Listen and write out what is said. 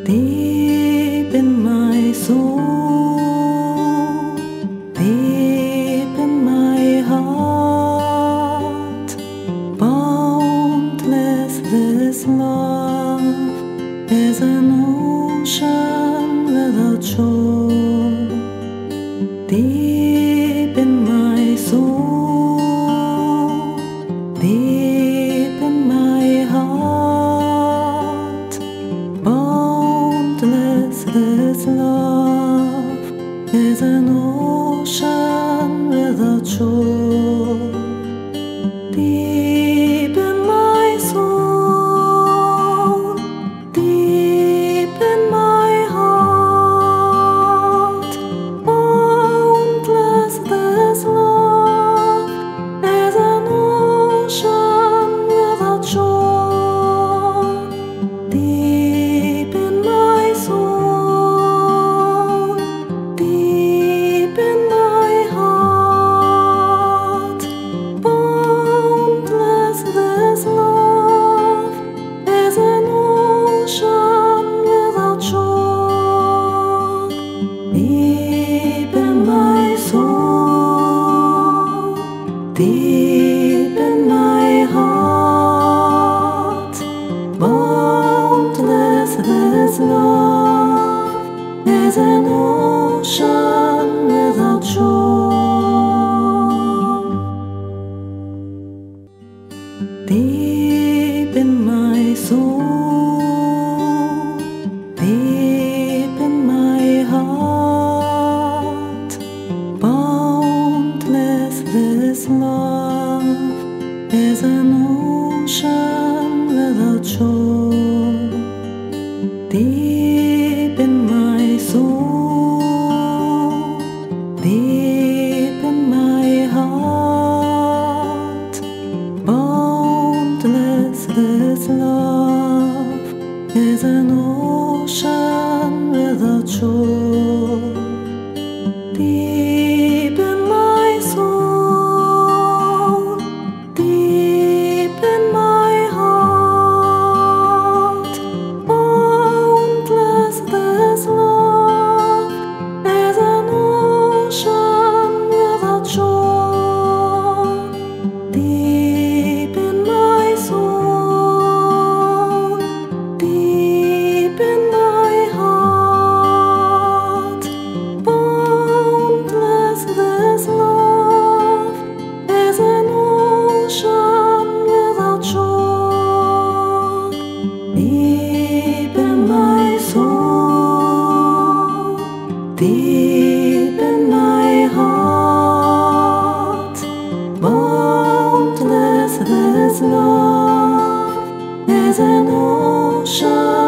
Deep in my soul, deep in my heart, boundless this love is an ocean without shore. Deep in my soul, deep in my heart, boundless this love is an ocean without shore. Deep in my soul, deep in my heart, boundless this love is an ocean without shore. Deep in my soul, deep in my heart, boundless this love is an ocean without shore. Deep in my soul, deep in my heart, boundless this love is an ocean without shore. Deep in my soul, deep in my heart, boundless this love is an ocean without shore. Deep in my soul, deep in my heart, boundless this love is an ocean without shore. Deep in my soul, deep in my heart, boundless this love is an ocean without shore. Deep in my soul, deep in my heart, boundless this love is an ocean without shore. Deep in my soul, deep in my heart, boundless this love is an ocean